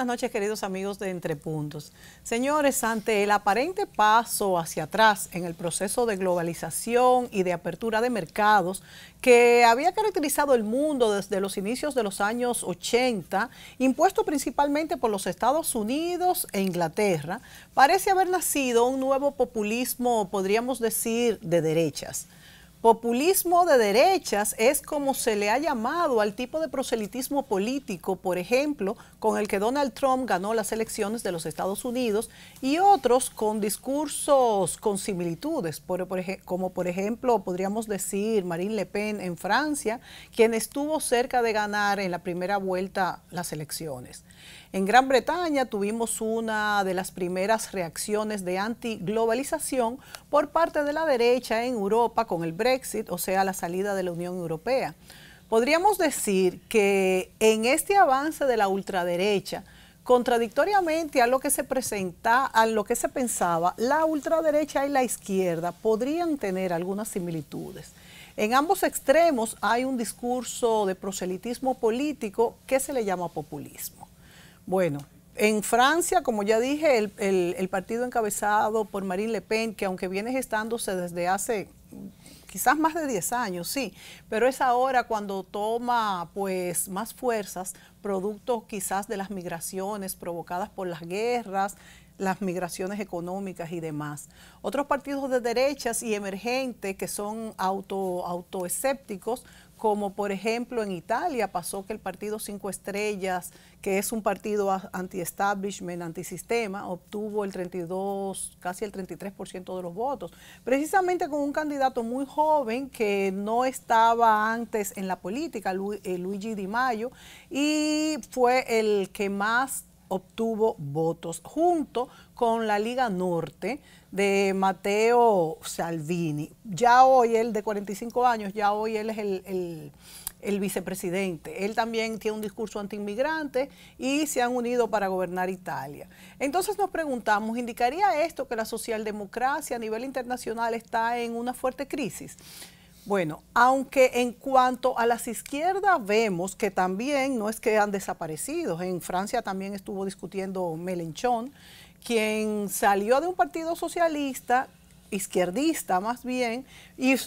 buenas noches, queridos amigos de Entre Puntos. Señores, ante el aparente paso hacia atrás en el proceso de globalización y de apertura de mercados que había caracterizado el mundo desde los inicios de los años 80, impuesto principalmente por los Estados Unidos e Inglaterra, parece haber nacido un nuevo populismo, podríamos decir, de derechas. Populismo de derechas es como se le ha llamado al tipo de proselitismo político, por ejemplo, con el que Donald Trump ganó las elecciones de los Estados Unidos y otros con discursos con similitudes, como por ejemplo podríamos decir Marine Le Pen en Francia, quien estuvo cerca de ganar en la primera vuelta las elecciones. En Gran Bretaña tuvimos una de las primeras reacciones de antiglobalización por parte de la derecha en Europa con el Brexit, o sea, la salida de la Unión Europea. Podríamos decir que en este avance de la ultraderecha, contradictoriamente a lo que se pensaba, la ultraderecha y la izquierda podrían tener algunas similitudes. En ambos extremos hay un discurso de proselitismo político que se le llama populismo. Bueno, en Francia, como ya dije, el partido encabezado por Marine Le Pen, que aunque viene gestándose desde hace quizás más de 10 años, sí, pero es ahora cuando toma pues más fuerzas, producto quizás de las migraciones provocadas por las guerras, las migraciones económicas y demás. Otros partidos de derechas y emergentes que son autoescépticos, como por ejemplo en Italia pasó que el partido 5 Estrellas, que es un partido anti-establishment, antisistema, obtuvo el 32, casi el 33% de los votos, precisamente con un candidato muy joven que no estaba antes en la política, Luigi Di Maio, y fue el que más obtuvo votos, junto con la Liga Norte de Matteo Salvini. Ya hoy él, de 45 años, ya hoy él es el vicepresidente. Él también tiene un discurso antiinmigrante y se han unido para gobernar Italia. Entonces nos preguntamos, ¿indicaría esto que la socialdemocracia a nivel internacional está en una fuerte crisis? Bueno, aunque en cuanto a las izquierdas vemos que también no es que han desaparecido. En Francia también estuvo discutiendo Mélenchon, quien salió de un partido socialista, izquierdista más bien, y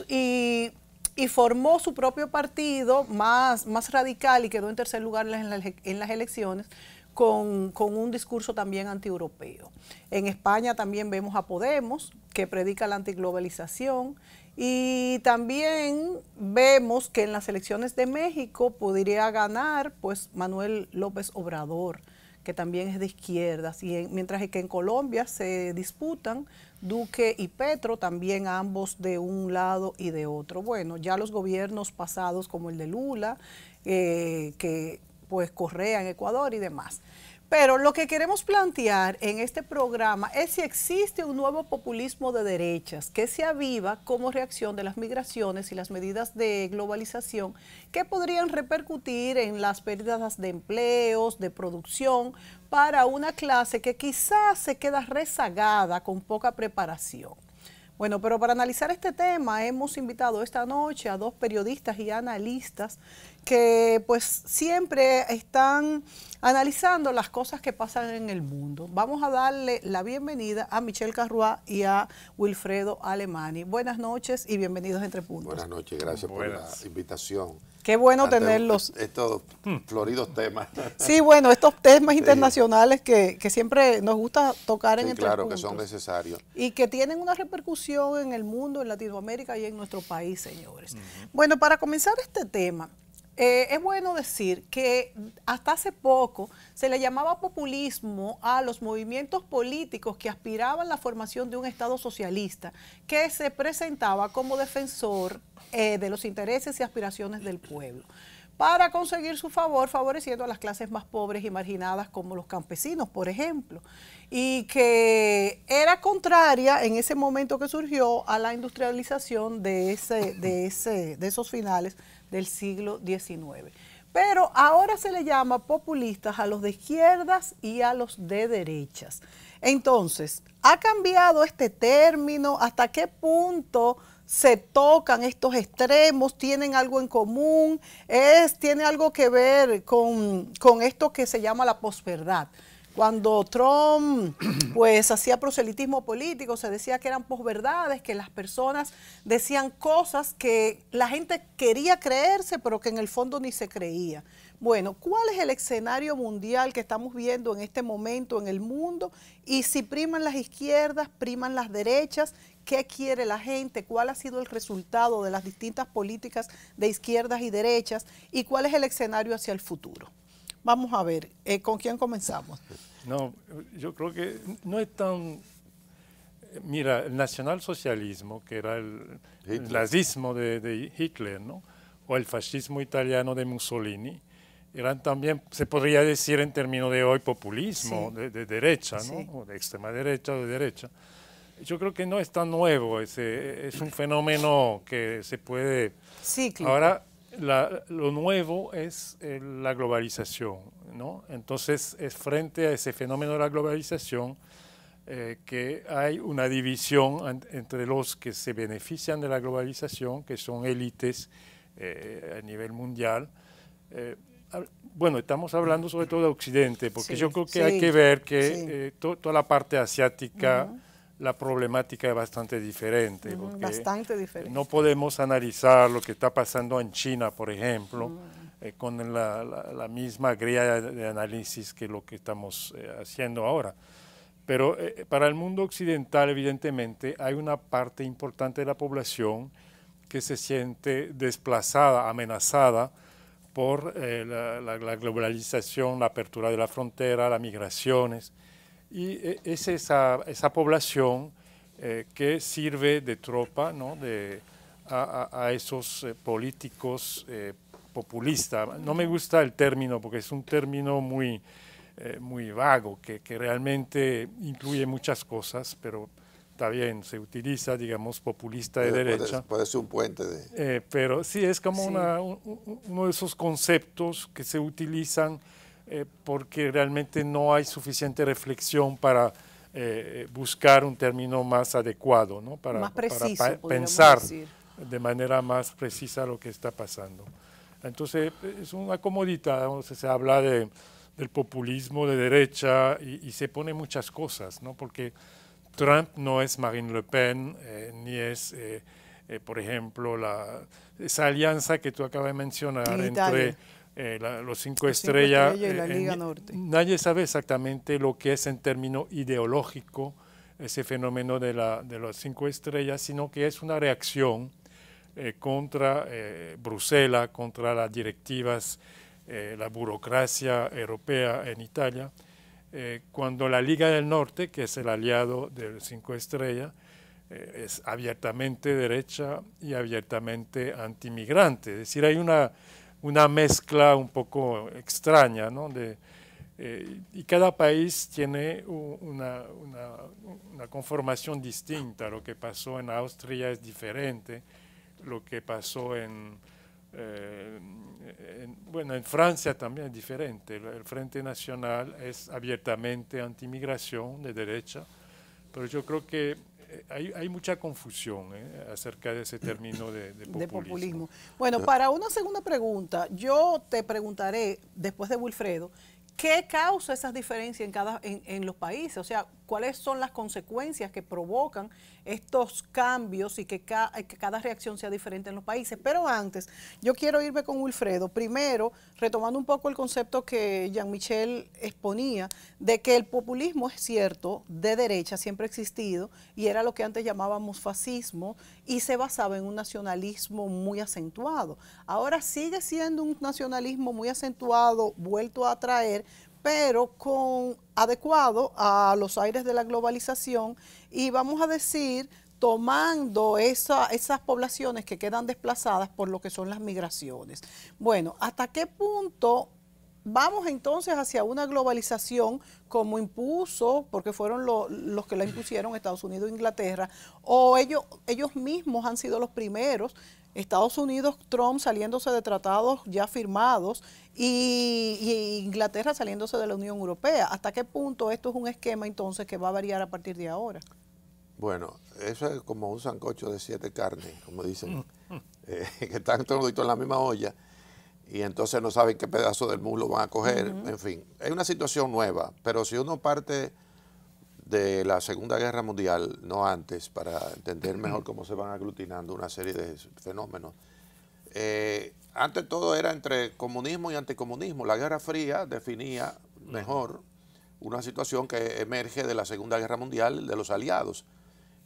formó su propio partido más radical y quedó en tercer lugar en las elecciones con un discurso también antieuropeo. En España también vemos a Podemos, que predica la antiglobalización, y también vemos que en las elecciones de México podría ganar pues Manuel López Obrador, que también es de izquierdas, y mientras que en Colombia se disputan Duque y Petro, también ambos de un lado y de otro. Bueno, ya los gobiernos pasados como el de Lula, que pues Correa en Ecuador y demás. Pero lo que queremos plantear en este programa es si existe un nuevo populismo de derechas que se aviva como reacción de las migraciones y las medidas de globalización que podrían repercutir en las pérdidas de empleos, de producción, para una clase que quizás se queda rezagada con poca preparación. Bueno, pero para analizar este tema hemos invitado esta noche a dos periodistas y analistas que pues siempre están analizando las cosas que pasan en el mundo. Vamos a darle la bienvenida a Michelle Carroix y a Wilfredo Alemany. Buenas noches y bienvenidos a Entre Puntos. Buenas noches, gracias por la invitación. Qué bueno tenerlos. Estos floridos temas. Sí, bueno, estos temas internacionales que siempre nos gusta tocar en Entre Claro, Puntos. que son necesarios. Y que tienen una repercusión en el mundo, en Latinoamérica y en nuestro país, señores. Bueno, para comenzar este tema, es bueno decir que hasta hace poco se le llamaba populismo a los movimientos políticos que aspiraban a la formación de un Estado socialista que se presentaba como defensor de los intereses y aspiraciones del pueblo, para conseguir su favor, favoreciendo a las clases más pobres y marginadas como los campesinos, por ejemplo, y que era contraria en ese momento que surgió a la industrialización de esos finales del siglo XIX. Pero ahora se le llama populistas a los de izquierdas y a los de derechas. Entonces, ¿ha cambiado este término? ¿Hasta qué punto se tocan estos extremos, tienen algo en común, tiene algo que ver con esto que se llama la posverdad. Cuando Trump pues hacía proselitismo político, se decía que eran posverdades, que las personas decían cosas que la gente quería creerse, pero que en el fondo ni se creía. Bueno, ¿cuál es el escenario mundial que estamos viendo en este momento en el mundo? Y si priman las izquierdas, priman las derechas, ¿qué quiere la gente? ¿Cuál ha sido el resultado de las distintas políticas de izquierdas y derechas? ¿Y cuál es el escenario hacia el futuro? Vamos a ver, ¿con quién comenzamos? No, yo creo que no es tan... Mira, el nacionalsocialismo, que era el nazismo de Hitler, ¿no? O el fascismo italiano de Mussolini, eran también, se podría decir en términos de hoy, populismo, sí, de derecha, ¿no? Sí. O de extrema derecha o de derecha. Yo creo que no es tan nuevo, es un fenómeno que se puede... Cíclico. Ahora, lo nuevo es la globalización, ¿no? Entonces, es frente a ese fenómeno de la globalización que hay una división entre los que se benefician de la globalización, que son élites a nivel mundial. Bueno, estamos hablando sobre todo de Occidente, porque sí, yo creo que sí, hay que ver que sí, toda la parte asiática, la problemática es bastante diferente. Bastante diferente. No podemos analizar lo que está pasando en China, por ejemplo, con la misma grilla de análisis que lo que estamos haciendo ahora. Pero para el mundo occidental, evidentemente, hay una parte importante de la población que se siente desplazada, amenazada por la globalización, la apertura de la frontera, las migraciones. Y es esa población que sirve de tropa, ¿no? a esos políticos populistas. No me gusta el término porque es un término muy vago, que realmente incluye muchas cosas, pero está bien, se utiliza, digamos, populista de derecha. Puede ser un puente de... pero sí, es como uno de esos conceptos que se utilizan porque realmente no hay suficiente reflexión para buscar un término más adecuado, ¿no? Más preciso, para pensar decir de manera más precisa lo que está pasando. Entonces, es una comodidad, ¿no? Se habla del populismo de derecha y se pone muchas cosas, ¿no? Porque Trump no es Marine Le Pen, ni es, por ejemplo, esa alianza que tú acabas de mencionar entre los cinco estrellas y la Liga Norte. Nadie sabe exactamente lo que es en términos ideológicos ese fenómeno de los cinco estrellas, sino que es una reacción contra Bruselas, contra las directivas, la burocracia europea en Italia, cuando la Liga del Norte, que es el aliado del cinco estrellas, es abiertamente derecha y abiertamente antimigrante. Es decir, hay una mezcla un poco extraña, ¿no? Y cada país tiene una conformación distinta. Lo que pasó en Austria es diferente. Lo que pasó en Francia también es diferente. El Frente Nacional es abiertamente antimigración de derecha, pero yo creo que hay mucha confusión acerca de ese término de populismo. Bueno, para una segunda pregunta, yo te preguntaré, después de Wilfredo, ¿qué causa esas diferencias en los países? O sea, ¿cuáles son las consecuencias que provocan estos cambios y que cada reacción sea diferente en los países? Pero antes, yo quiero irme con Wilfredo. Primero, retomando un poco el concepto que Jean-Michel exponía, de que el populismo es cierto, de derecha, siempre ha existido, y era lo que antes llamábamos fascismo, y se basaba en un nacionalismo muy acentuado. Ahora sigue siendo un nacionalismo muy acentuado, vuelto a traer, pero adecuado a los aires de la globalización y vamos a decir, tomando esas poblaciones que quedan desplazadas por lo que son las migraciones. Bueno, ¿hasta qué punto vamos entonces hacia una globalización como impuso, porque fueron los que la impusieron Estados Unidos e Inglaterra, o ellos mismos han sido los primeros? Estados Unidos, Trump saliéndose de tratados ya firmados y Inglaterra saliéndose de la Unión Europea. ¿Hasta qué punto esto es un esquema entonces que va a variar a partir de ahora? Bueno, eso es como un sancocho de 7 carnes, como dicen, que están todos en la misma olla y entonces no saben qué pedazo del muslo van a coger. En fin, es una situación nueva, pero si uno parte de la Segunda Guerra Mundial, no antes, para entender mejor cómo se van aglutinando una serie de fenómenos. Antes todo era entre comunismo y anticomunismo. La Guerra Fría definía mejor una situación que emerge de la Segunda Guerra Mundial de los aliados.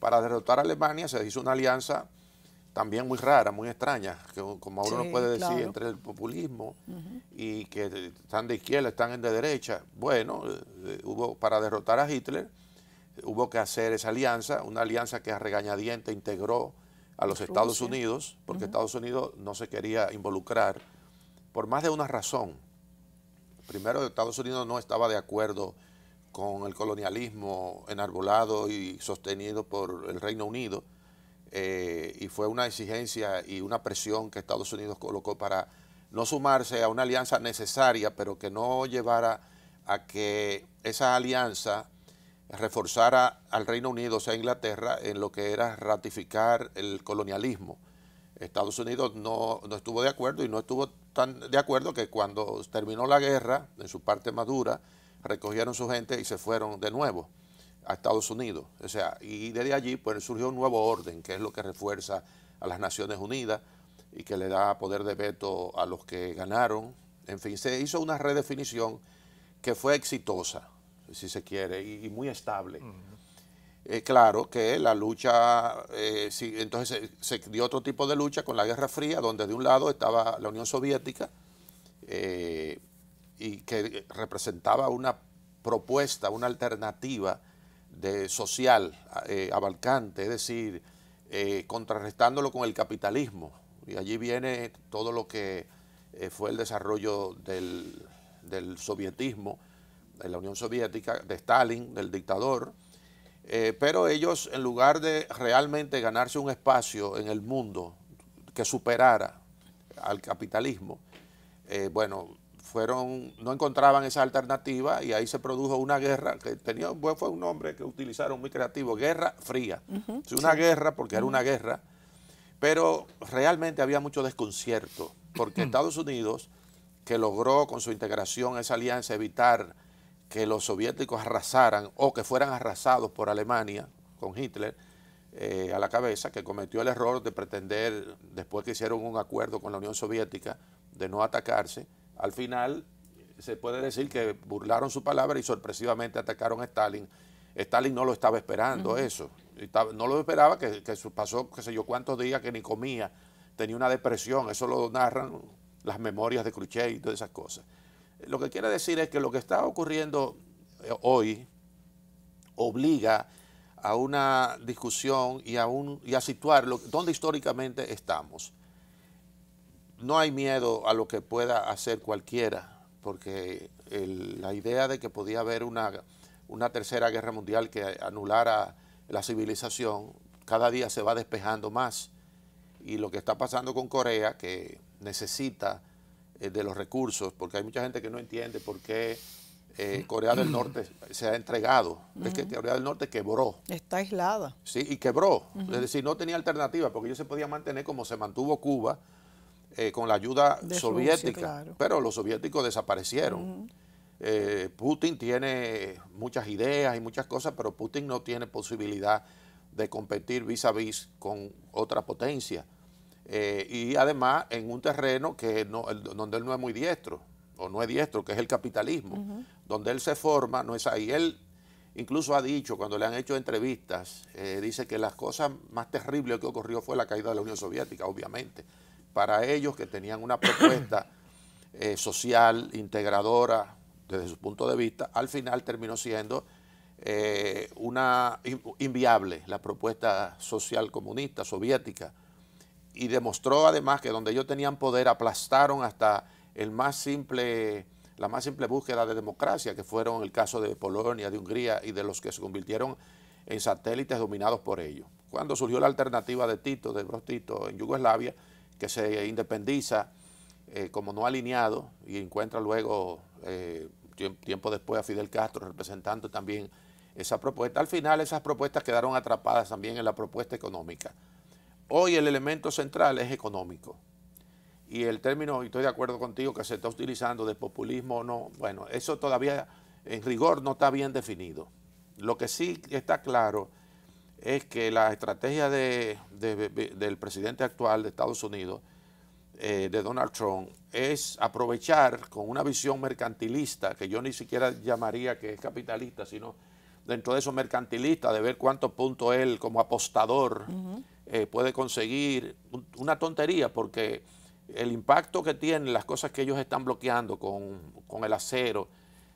Para derrotar a Alemania se hizo una alianza también muy rara, muy extraña, que como uno no puede decir, entre el populismo y que están de izquierda, están de derecha. Bueno, para derrotar a Hitler hubo que hacer esa alianza, una alianza que a regañadientes integró a los Estados Unidos, porque Estados Unidos no se quería involucrar por más de una razón. Primero, Estados Unidos no estaba de acuerdo con el colonialismo enarbolado y sostenido por el Reino Unido, y fue una exigencia y una presión que Estados Unidos colocó para no sumarse a una alianza necesaria, pero que no llevara a que esa alianza reforzara al Reino Unido, o sea, Inglaterra, en lo que era ratificar el colonialismo. Estados Unidos no estuvo de acuerdo y no estuvo tan de acuerdo que cuando terminó la guerra, en su parte madura, recogieron su gente y se fueron de nuevo a Estados Unidos. O sea, y desde allí pues surgió un nuevo orden, que es lo que refuerza a las Naciones Unidas y que le da poder de veto a los que ganaron. En fin, se hizo una redefinición que fue exitosa, si se quiere, y muy estable. Claro que la lucha, entonces se dio otro tipo de lucha con la Guerra Fría, donde de un lado estaba la Unión Soviética, y que representaba una propuesta, una alternativa social abarcante, es decir, contrarrestándolo con el capitalismo. Y allí viene todo lo que fue el desarrollo del sovietismo, de la Unión Soviética, de Stalin, del dictador, pero ellos, en lugar de realmente ganarse un espacio en el mundo que superara al capitalismo, bueno, no encontraban esa alternativa y ahí se produjo una guerra que fue un nombre que utilizaron muy creativo, Guerra Fría. Es una guerra porque era una guerra, pero realmente había mucho desconcierto, porque Estados Unidos, que logró con su integración a esa alianza evitar que los soviéticos arrasaran o que fueran arrasados por Alemania, con Hitler a la cabeza, que cometió el error de pretender, después que hicieron un acuerdo con la Unión Soviética, de no atacarse. Al final se puede decir que burlaron su palabra y sorpresivamente atacaron a Stalin. Stalin no lo estaba esperando eso. No lo esperaba, que pasó qué sé yo cuántos días que ni comía, tenía una depresión, eso lo narran las memorias de Khrushchev y todas esas cosas. Lo que quiere decir es que lo que está ocurriendo hoy obliga a una discusión y a situar dónde históricamente estamos. No hay miedo a lo que pueda hacer cualquiera, porque la idea de que podía haber una tercera guerra mundial que anulara la civilización, cada día se va despejando más. Y lo que está pasando con Corea, que necesita de los recursos, porque hay mucha gente que no entiende por qué Corea del Norte se ha entregado. Es que Corea del Norte quebró. Está aislada. Sí, y quebró. Es decir, no tenía alternativa, porque ellos se podían mantener como se mantuvo Cuba, con la ayuda soviética, Rusia, claro. Pero los soviéticos desaparecieron. Putin tiene muchas ideas y muchas cosas, pero Putin no tiene posibilidad de competir vis a vis con otra potencia. Y además en un terreno donde él no es muy diestro, o no es diestro, que es el capitalismo. Donde él se forma, no es ahí. Él incluso ha dicho, cuando le han hecho entrevistas, dice que las cosas más terribles que ocurrió fue la caída de la Unión Soviética, obviamente. Para ellos, que tenían una propuesta social, integradora, desde su punto de vista, al final terminó siendo inviable la propuesta social comunista soviética. Y demostró además que donde ellos tenían poder aplastaron hasta la más simple búsqueda de democracia, que fueron el caso de Polonia, de Hungría y de los que se convirtieron en satélites dominados por ellos. Cuando surgió la alternativa de Tito, de Broz Tito en Yugoslavia, que se independiza como no alineado y encuentra luego, tiempo después, a Fidel Castro representando también esa propuesta. Al final esas propuestas quedaron atrapadas también en la propuesta económica. Hoy el elemento central es económico. Y el término, y estoy de acuerdo contigo, que se está utilizando de populismo o no, bueno, eso todavía en rigor no está bien definido. Lo que sí está claro es que la estrategia del presidente actual de Estados Unidos, de Donald Trump, es aprovechar con una visión mercantilista, que yo ni siquiera llamaría que es capitalista, sino dentro de eso mercantilista, de ver cuántos puntos él como apostador puede conseguir. Una tontería, porque el impacto que tienen las cosas que ellos están bloqueando con el acero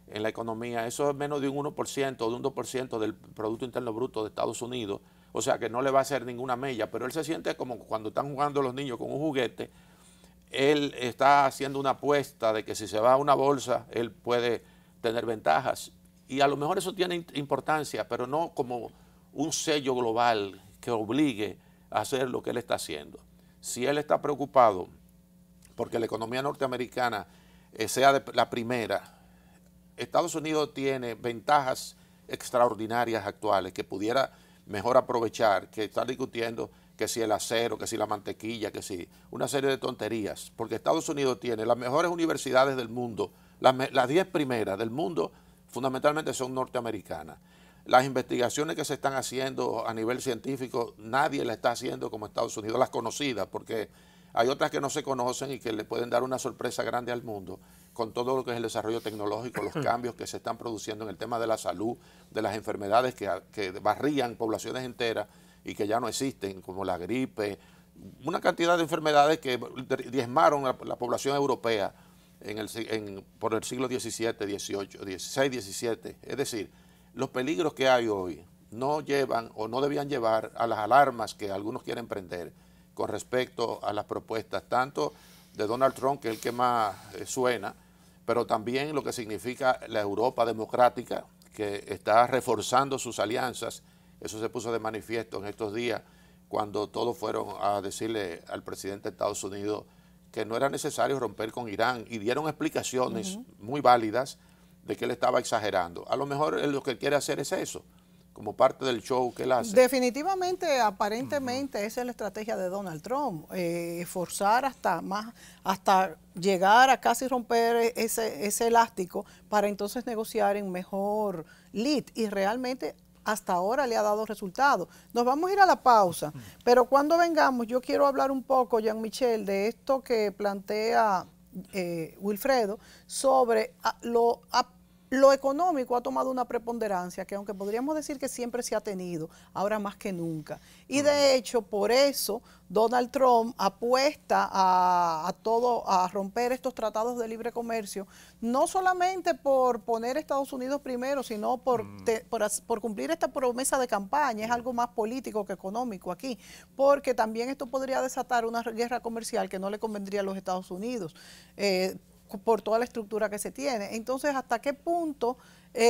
en la economía, eso es menos de un 1%, de un 2% del Producto Interno Bruto de Estados Unidos, o sea que no le va a hacer ninguna mella, pero él se siente como cuando están jugando los niños con un juguete. Él está haciendo una apuesta de que si se va a una bolsa, él puede tener ventajas. Y a lo mejor eso tiene importancia, pero no como un sello global que obligue a hacer lo que él está haciendo. Si él está preocupado porque la economía norteamericana sea la primera, Estados Unidos tiene ventajas extraordinarias actuales que pudiera mejor aprovechar, que están discutiendo que si el acero, que si la mantequilla, que si una serie de tonterías, porque Estados Unidos tiene las mejores universidades del mundo, las 10 primeras del mundo fundamentalmente son norteamericanas. Las investigaciones que se están haciendo a nivel científico, nadie las está haciendo como Estados Unidos, las conocidas, porque hay otras que no se conocen y que le pueden dar una sorpresa grande al mundo con todo lo que es el desarrollo tecnológico, los cambios que se están produciendo en el tema de la salud, de las enfermedades que barrían poblaciones enteras y que ya no existen, como la gripe, una cantidad de enfermedades que diezmaron a la población europea por el siglo XVII, XVIII, XVI, XVII. Es decir, los peligros que hay hoy no llevan o no debían llevar a las alarmas que algunos quieren prender con respecto a las propuestas, tanto de Donald Trump, que es el que más suena, pero también lo que significa la Europa democrática, que está reforzando sus alianzas. Eso se puso de manifiesto en estos días, cuando todos fueron a decirle al presidente de Estados Unidos que no era necesario romper con Irán, y dieron explicaciones muy válidas de que él estaba exagerando. A lo mejor él lo que quiere hacer es eso, como parte del show que él hace. Definitivamente, aparentemente, esa es la estrategia de Donald Trump, forzar hasta llegar a casi romper ese elástico para entonces negociar en mejor lead, y realmente hasta ahora le ha dado resultados. Nos vamos a ir a la pausa, pero cuando vengamos yo quiero hablar un poco, Jean-Michel, de esto que plantea Wilfredo sobre lo económico. Ha tomado una preponderancia que, aunque podríamos decir que siempre se ha tenido, ahora más que nunca. Y de hecho, por eso Donald Trump apuesta a romper estos tratados de libre comercio, no solamente por poner a Estados Unidos primero, sino por cumplir esta promesa de campaña. Es algo más político que económico aquí, porque también esto podría desatar una guerra comercial que no le convendría a los Estados Unidos, por toda la estructura que se tiene. Entonces, ¿hasta qué punto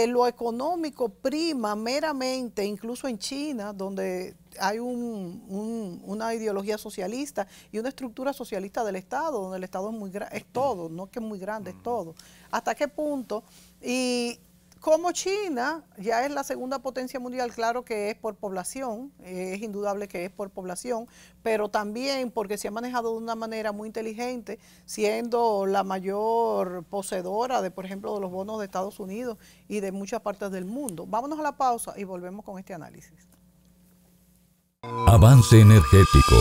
lo económico prima meramente, incluso en China, donde hay una ideología socialista y una estructura socialista del Estado, donde el Estado es todo, no que es muy grande, es todo? ¿Hasta qué punto? Y como China ya es la segunda potencia mundial, claro que es por población, es indudable que es por población, pero también porque se ha manejado de una manera muy inteligente, siendo la mayor poseedora de, por ejemplo, de los bonos de Estados Unidos y de muchas partes del mundo. Vámonos a la pausa y volvemos con este análisis. Avance energético.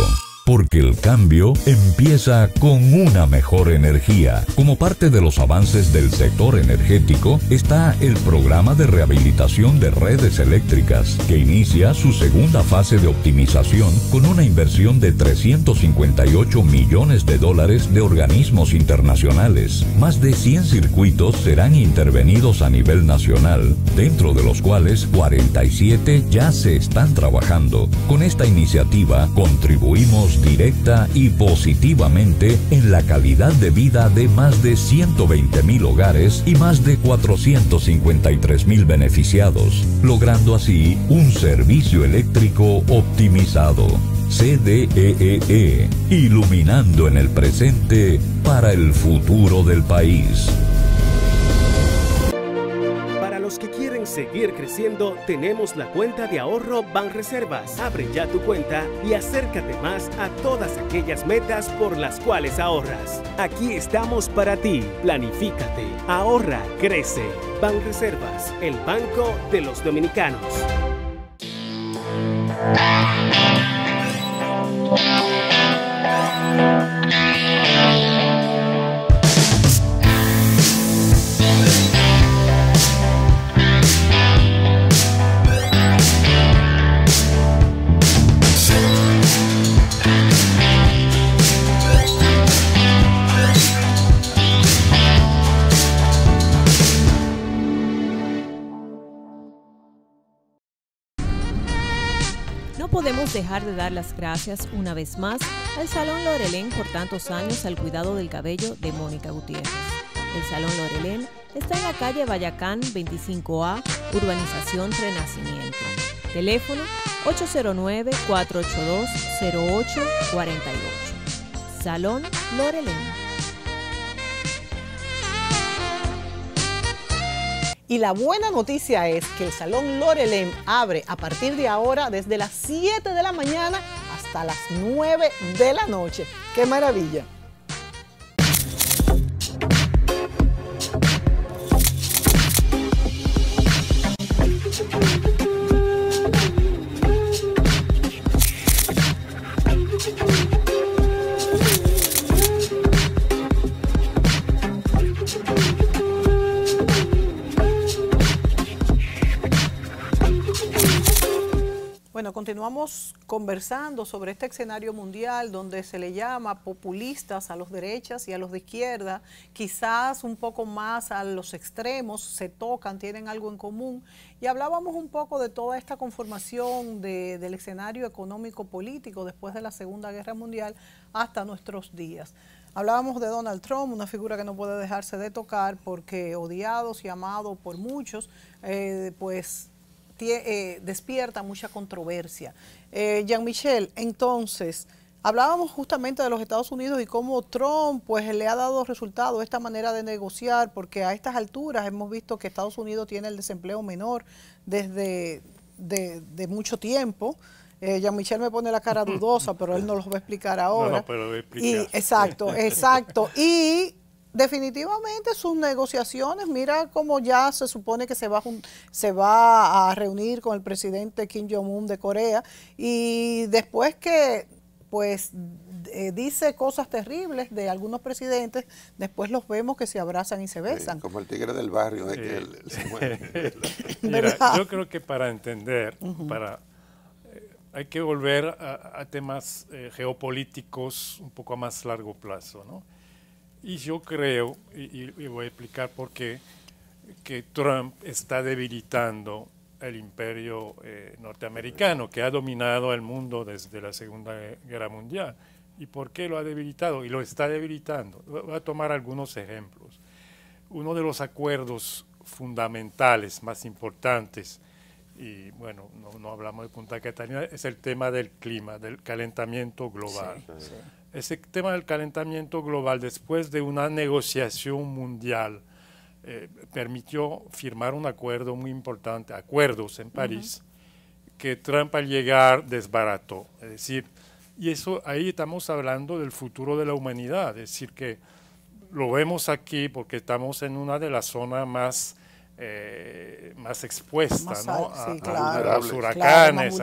Porque el cambio empieza con una mejor energía. Como parte de los avances del sector energético está el programa de rehabilitación de redes eléctricas, que inicia su segunda fase de optimización con una inversión de $358 millones de organismos internacionales. Más de 100 circuitos serán intervenidos a nivel nacional, dentro de los cuales 47 ya se están trabajando. Con esta iniciativa contribuimos directa y positivamente en la calidad de vida de más de 120,000 hogares y más de 453,000 beneficiados, logrando así un servicio eléctrico optimizado. CDEE, iluminando en el presente para el futuro del país. Para los que quieren seguir creciendo, tenemos la cuenta de ahorro Banreservas. Abre ya tu cuenta y acércate más a todas aquellas metas por las cuales ahorras. Aquí estamos para ti. Planifícate, ahorra, crece. Banreservas, el banco de los dominicanos. No podemos dejar de dar las gracias una vez más al Salón Lorelén por tantos años al cuidado del cabello de Mónica Gutiérrez. El Salón Lorelén está en la calle Bayacán 25A, Urbanización Renacimiento. Teléfono 809-482-0848. Salón Lorelén. Y la buena noticia es que el Salón Lorelén abre a partir de ahora desde las 7 de la mañana hasta las 9 de la noche. ¡Qué maravilla! Bueno, continuamos conversando sobre este escenario mundial donde se le llama populistas a los derechas y a los de izquierda, quizás un poco más a los extremos, se tocan, tienen algo en común. Y hablábamos un poco de toda esta conformación del escenario económico-político después de la Segunda Guerra Mundial hasta nuestros días. Hablábamos de Donald Trump, una figura que no puede dejarse de tocar porque odiados y amados por muchos, despierta mucha controversia. Jean-Michel, entonces, hablábamos justamente de los Estados Unidos y cómo Trump pues le ha dado resultado esta manera de negociar, porque a estas alturas hemos visto que Estados Unidos tiene el desempleo menor desde de mucho tiempo. Jean-Michel me pone la cara dudosa, pero él nos lo va a expliar ahora. No, pero lo voy a explicar. Exacto. Y definitivamente sus negociaciones, mira cómo ya se supone que se va a reunir con el presidente Kim Jong-un de Corea, y después que pues dice cosas terribles de algunos presidentes, después los vemos que se abrazan y se besan. Como el tigre del barrio de que él se muere. Mira, yo creo que para entender, hay que volver a temas geopolíticos un poco a más largo plazo, ¿no? Y yo creo, y voy a explicar por qué, que Trump está debilitando el imperio norteamericano, que ha dominado el mundo desde la Segunda Guerra Mundial. ¿Y por qué lo ha debilitado? Y lo está debilitando. Voy a tomar algunos ejemplos. Uno de los acuerdos fundamentales más importantes, y bueno, no hablamos de Punta Catalina, es el tema del clima, del calentamiento global. Sí. Ese tema del calentamiento global, después de una negociación mundial, permitió firmar un acuerdo muy importante, acuerdos en París, que Trump al llegar desbarató. Es decir, y eso ahí estamos hablando del futuro de la humanidad, es decir, que lo vemos aquí porque estamos en una de las zonas más expuesta, ¿no? A los huracanes.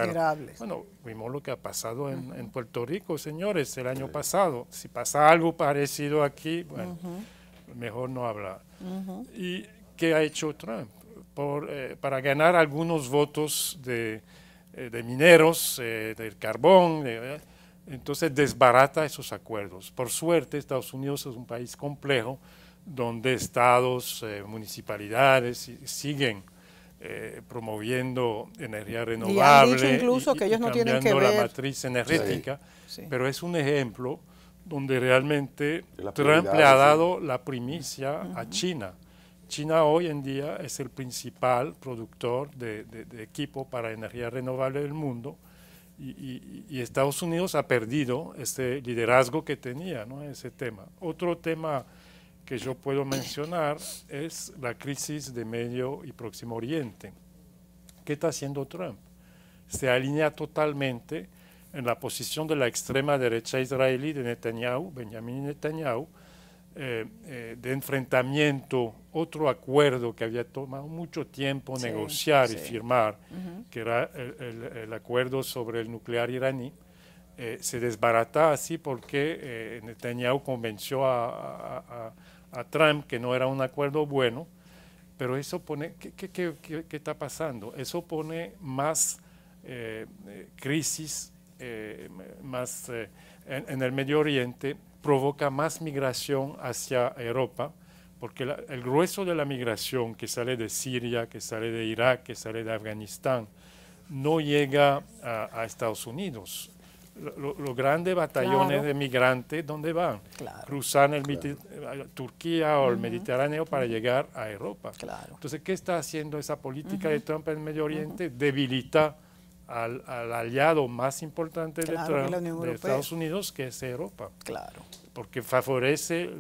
Bueno, vimos lo que ha pasado en Puerto Rico, señores, el año pasado. Si pasa algo parecido aquí, bueno, mejor no hablar. ¿Y qué ha hecho Trump? Para ganar algunos votos de mineros, del carbón, entonces desbarata esos acuerdos. Por suerte, Estados Unidos es un país complejo, donde estados, municipalidades siguen promoviendo energía renovable, y han dicho incluso que ellos no tienen que ver la matriz energética, pero es un ejemplo donde realmente Trump le ha dado la primicia a China. China hoy en día es el principal productor de equipo para energía renovable del mundo, y Estados Unidos ha perdido ese liderazgo que tenía, ¿no? Ese tema. Otro tema que yo puedo mencionar es la crisis de Medio y Próximo Oriente. ¿Qué está haciendo Trump? Se alinea totalmente en la posición de la extrema derecha israelí de Netanyahu, Benjamin Netanyahu, de enfrentamiento, otro acuerdo que había tomado mucho tiempo negociar y firmar, que era el acuerdo sobre el nuclear iraní. Se desbarata así porque Netanyahu convenció a Trump que no era un acuerdo bueno, pero eso pone, ¿qué está pasando? Eso pone más crisis en el Medio Oriente, provoca más migración hacia Europa, porque el grueso de la migración que sale de Siria, que sale de Irak, que sale de Afganistán, no llega a Estados Unidos. Los grandes batallones de migrantes, ¿dónde van? Cruzan Turquía o el Mediterráneo para llegar a Europa. Entonces, ¿qué está haciendo esa política de Trump en el Medio Oriente? Debilita al aliado más importante de Trump, de Estados Unidos, que es Europa. Porque favorece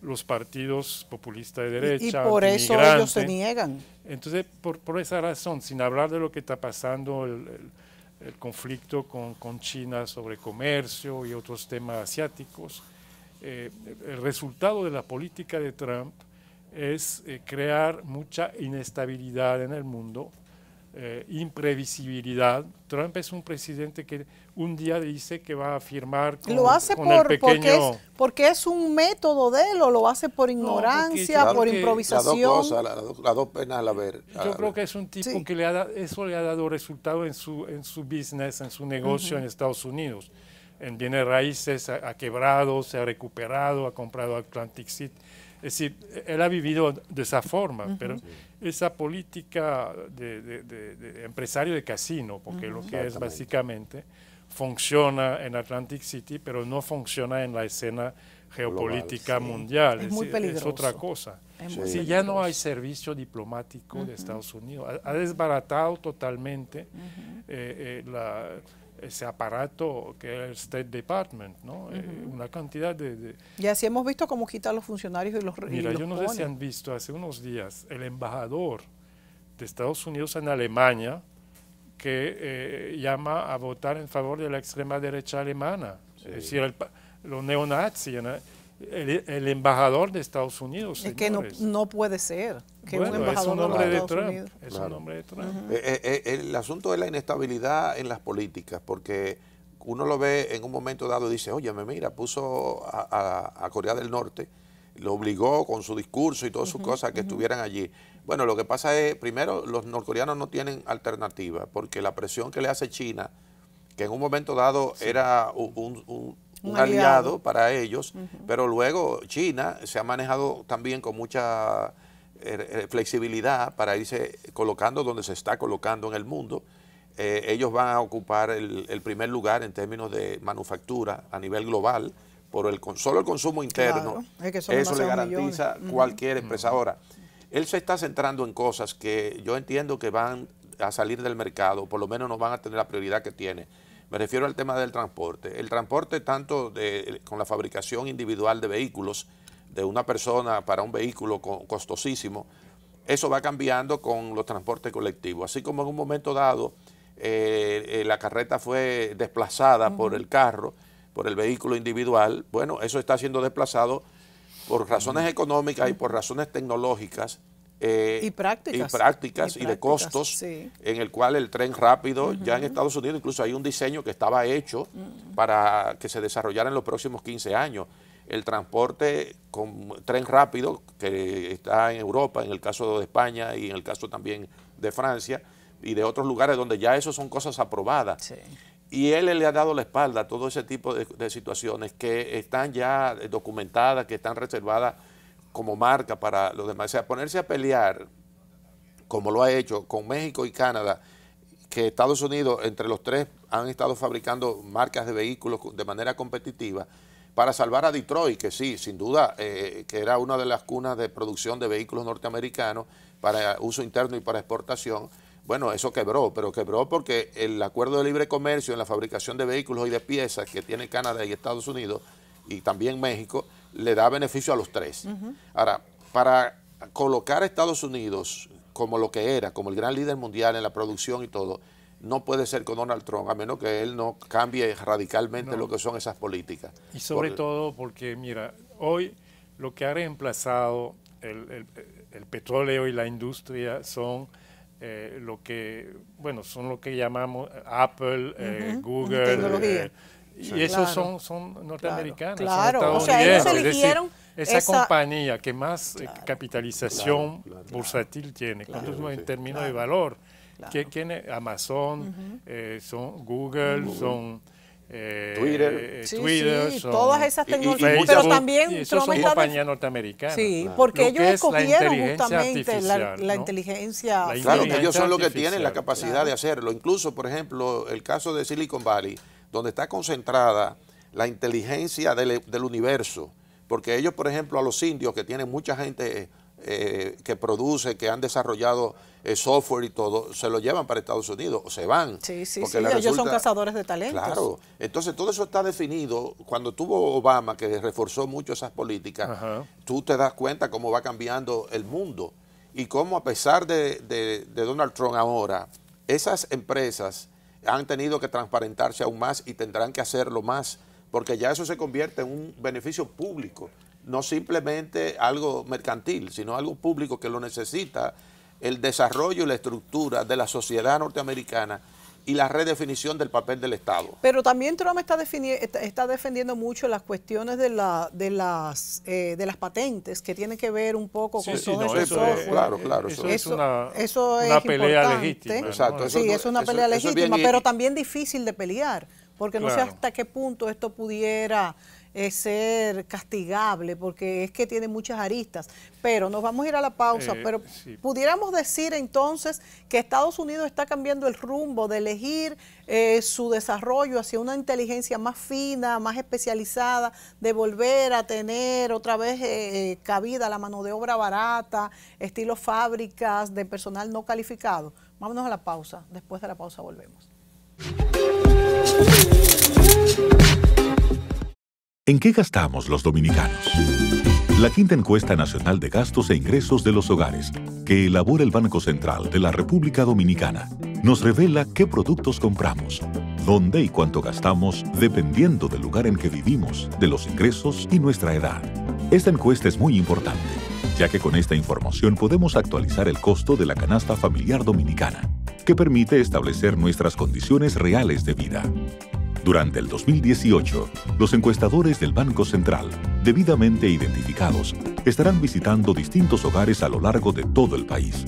los partidos populistas de derecha, y por eso ellos se niegan. Entonces, por esa razón, sin hablar de lo que está pasando, el conflicto con China sobre comercio y otros temas asiáticos, el resultado de la política de Trump es crear mucha inestabilidad en el mundo, imprevisibilidad. Trump es un presidente que un día dice que va a firmar con, lo hace con el pequeño... porque es un método de él, o lo hace por ignorancia, por improvisación. Las dos penas a la vez. Yo creo que es un tipo que eso le ha dado resultado en su business, en su negocio en Estados Unidos. En bienes raíces ha quebrado, se ha recuperado, ha comprado Atlantic City. Es decir, él ha vivido de esa forma, pero esa política de empresario de casino, porque lo que es básicamente, funciona en Atlantic City, pero no funciona en la escena geopolítica mundial. Es muy peligroso. Es otra cosa. Si ya no hay servicio diplomático de Estados Unidos, ha desbaratado totalmente ese aparato que es el State Department, ¿no? Una cantidad de... Y así hemos visto cómo quitan los funcionarios y los Mira, yo no sé si han visto hace unos días el embajador de Estados Unidos en Alemania que llama a votar en favor de la extrema derecha alemana. Es decir, los neonazis, el embajador de Estados Unidos. Es que no puede ser que un embajador es un hombre de de Estados Trump. Unidos. Es un hombre de Trump. El asunto es la inestabilidad en las políticas, porque uno lo ve en un momento dado y dice, oye, mira, puso a Corea del Norte, lo obligó con su discurso y todas sus cosas que estuvieran allí. Bueno, lo que pasa es, primero, los norcoreanos no tienen alternativa, porque la presión que le hace China, que en un momento dado era un aliado para ellos, pero luego China se ha manejado también con mucha flexibilidad para irse colocando donde se está colocando en el mundo. Ellos van a ocupar el primer lugar en términos de manufactura a nivel global, por solo el consumo interno. Es que eso le garantiza cualquier empresa. Ahora, él se está centrando en cosas que yo entiendo que van a salir del mercado, por lo menos no van a tener la prioridad que tiene. Me refiero al tema del transporte. El transporte tanto con la fabricación individual de vehículos, de una persona para un vehículo costosísimo, eso va cambiando con los transportes colectivos. Así como en un momento dado la carreta fue desplazada por el carro, por el vehículo individual, bueno, eso está siendo desplazado por razones económicas y por razones tecnológicas y prácticas y de costos, en el cual el tren rápido, ya en Estados Unidos incluso hay un diseño que estaba hecho para que se desarrollara en los próximos 15 años. El transporte con tren rápido, que está en Europa, en el caso de España y en el caso también de Francia y de otros lugares donde ya eso son cosas aprobadas. Y él le ha dado la espalda a todo ese tipo de situaciones que están ya documentadas, que están reservadas como marca para los demás. O sea, ponerse a pelear, como lo ha hecho con México y Canadá, que Estados Unidos, entre los tres, han estado fabricando marcas de vehículos de manera competitiva, para salvar a Detroit, que sí, sin duda, que era una de las cunas de producción de vehículos norteamericanos para uso interno y para exportación. Bueno, eso quebró, pero quebró porque el acuerdo de libre comercio en la fabricación de vehículos y de piezas que tiene Canadá y Estados Unidos y también México le da beneficio a los tres. Ahora, para colocar a Estados Unidos como lo que era, como el gran líder mundial en la producción y todo, no puede ser con Donald Trump, a menos que él no cambie radicalmente lo que son esas políticas. Y sobre todo porque, mira, hoy lo que ha reemplazado el petróleo y la industria son lo que llamamos Apple, Google, y esos son norteamericanos, claro. son estadounidenses. O sea, ellos eligieron esa compañía que más capitalización bursátil tiene, en términos de valor, que tiene Amazon, son Google, son Twitter, son, todas esas tecnologías, Facebook, pero también son compañías norteamericanas. Sí, porque ellos escogieron justamente la ¿no? inteligencia. Claro, que ellos son los que tienen la capacidad de hacerlo. Incluso, por ejemplo, el caso de Silicon Valley, donde está concentrada la inteligencia del universo, porque ellos, por ejemplo, a los indios, que tienen mucha gente que produce, que han desarrollado software y todo, se lo llevan para Estados Unidos o se van. Sí, ellos son cazadores de talentos. Claro, entonces todo eso está definido. Cuando tuvo Obama, que reforzó mucho esas políticas, tú te das cuenta cómo va cambiando el mundo y cómo, a pesar de Donald Trump ahora, esas empresas han tenido que transparentarse aún más y tendrán que hacerlo más, porque ya eso se convierte en un beneficio público, no simplemente algo mercantil, sino algo público que lo necesita el desarrollo y la estructura de la sociedad norteamericana y la redefinición del papel del Estado. Pero también Trump está defendiendo mucho las cuestiones de las patentes, que tienen que ver un poco con todo ese software. Claro. Eso es una importante. pelea legítima, ¿no? Exacto, es una pelea legítima, pero también difícil de pelear, porque no sé hasta qué punto esto pudiera ser castigable, porque es que tiene muchas aristas. Pero nos vamos a ir a la pausa, pero pudiéramos decir entonces que Estados Unidos está cambiando el rumbo de elegir su desarrollo hacia una inteligencia más fina, más especializada, de volver a tener otra vez cabida la mano de obra barata, estilo fábricas de personal no calificado. Vámonos a la pausa, después de la pausa volvemos. ¿En qué gastamos los dominicanos? La quinta encuesta nacional de gastos e ingresos de los hogares, que elabora el Banco Central de la República Dominicana, nos revela qué productos compramos, dónde y cuánto gastamos dependiendo del lugar en que vivimos, de los ingresos y nuestra edad. Esta encuesta es muy importante, ya que con esta información podemos actualizar el costo de la canasta familiar dominicana, que permite establecer nuestras condiciones reales de vida. Durante el 2018, los encuestadores del Banco Central, debidamente identificados, estarán visitando distintos hogares a lo largo de todo el país.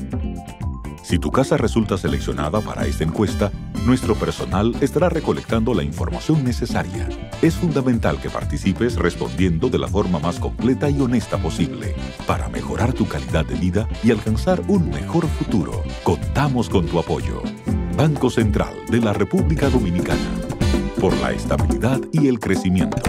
Si tu casa resulta seleccionada para esta encuesta, nuestro personal estará recolectando la información necesaria. Es fundamental que participes respondiendo de la forma más completa y honesta posible para mejorar tu calidad de vida y alcanzar un mejor futuro. Contamos con tu apoyo. Banco Central de la República Dominicana. Por la estabilidad y el crecimiento.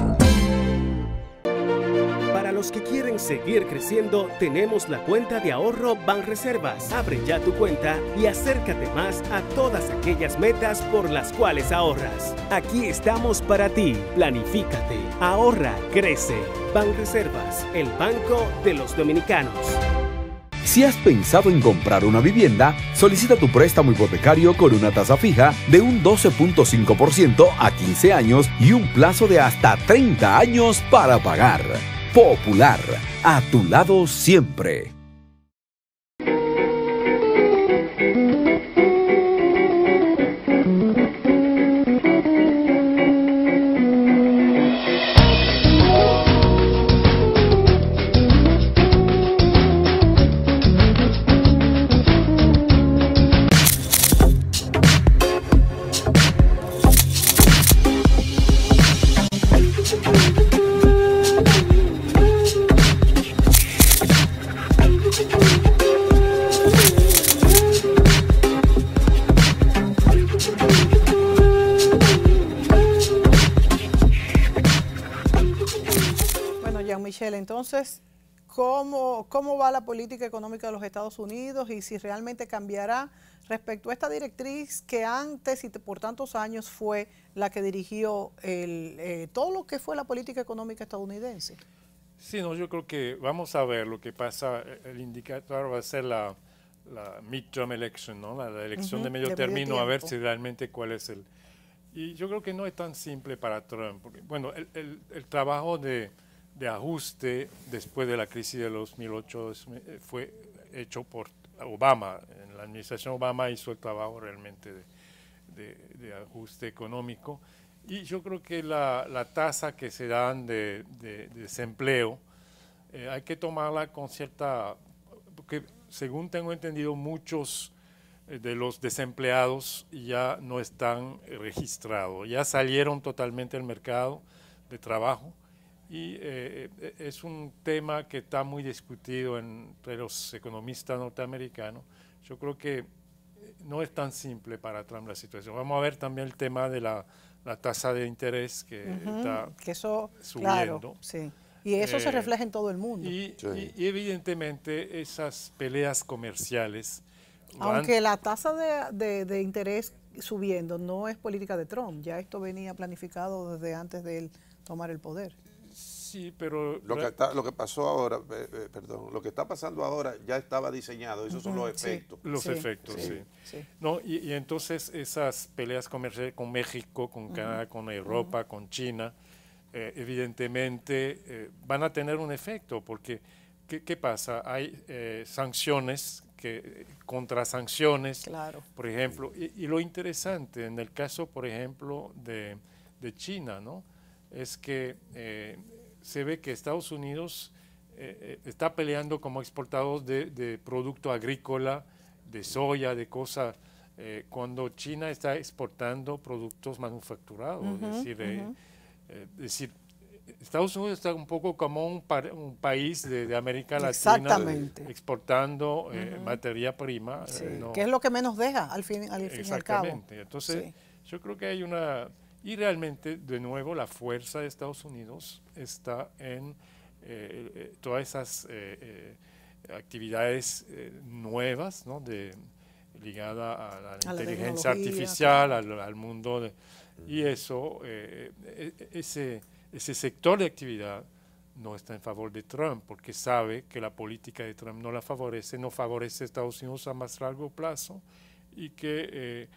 Para los que quieren seguir creciendo, tenemos la cuenta de ahorro Banreservas. Abre ya tu cuenta y acércate más a todas aquellas metas por las cuales ahorras. Aquí estamos para ti. Planifícate, ahorra, crece. Banreservas, el banco de los dominicanos. Si has pensado en comprar una vivienda, solicita tu préstamo hipotecario con una tasa fija de un 12.5% a 15 años y un plazo de hasta 30 años para pagar. Popular, a tu lado siempre. Entonces, ¿cómo va la política económica de los Estados Unidos y si realmente cambiará respecto a esta directriz que antes y por tantos años fue la que dirigió todo lo que fue la política económica estadounidense? Sí, no, yo creo que vamos a ver lo que pasa. El indicador va a ser la midterm election, ¿no? La elección de medio término, a ver si realmente cuál es el... Y yo creo que no es tan simple para Trump, porque, bueno, el trabajo de ajuste después de la crisis de 2008 fue hecho por Obama. En la administración Obama hizo el trabajo realmente de ajuste económico. Y yo creo que la tasa que se dan de desempleo hay que tomarla con cierta... porque según tengo entendido, muchos de los desempleados ya no están registrados, ya salieron totalmente del mercado de trabajo y es un tema que está muy discutido entre los economistas norteamericanos. Yo creo que no es tan simple para Trump la situación. Vamos a ver también el tema de la tasa de interés que está que eso, subiendo. Claro, sí. Y eso se refleja en todo el mundo. Y evidentemente esas peleas comerciales... Aunque la tasa de interés subiendo no es política de Trump, ya esto venía planificado desde antes de él tomar el poder. Sí, pero... Lo que pasó ahora, lo que está pasando ahora ya estaba diseñado, esos son los efectos. Los efectos, sí. No, y entonces esas peleas comerciales con México, con Canadá, con Europa, con China, evidentemente van a tener un efecto, porque ¿qué pasa? Hay sanciones, contrasanciones, claro. Por ejemplo, y lo interesante en el caso, por ejemplo, de China, ¿no? Es que se ve que Estados Unidos está peleando como exportador de producto agrícola, de soya, de cosas, cuando China está exportando productos manufacturados, es decir, Estados Unidos está un poco como un país de América Latina exportando materia prima. Que es lo que menos deja al fin y al cabo. Exactamente. Entonces, yo creo que hay una... Y realmente, de nuevo, la fuerza de Estados Unidos está en todas esas actividades nuevas, ¿no? Ligadas a la inteligencia artificial, al mundo de... Y eso, ese sector de actividad no está en favor de Trump, porque sabe que la política de Trump no favorece a Estados Unidos a más largo plazo, y que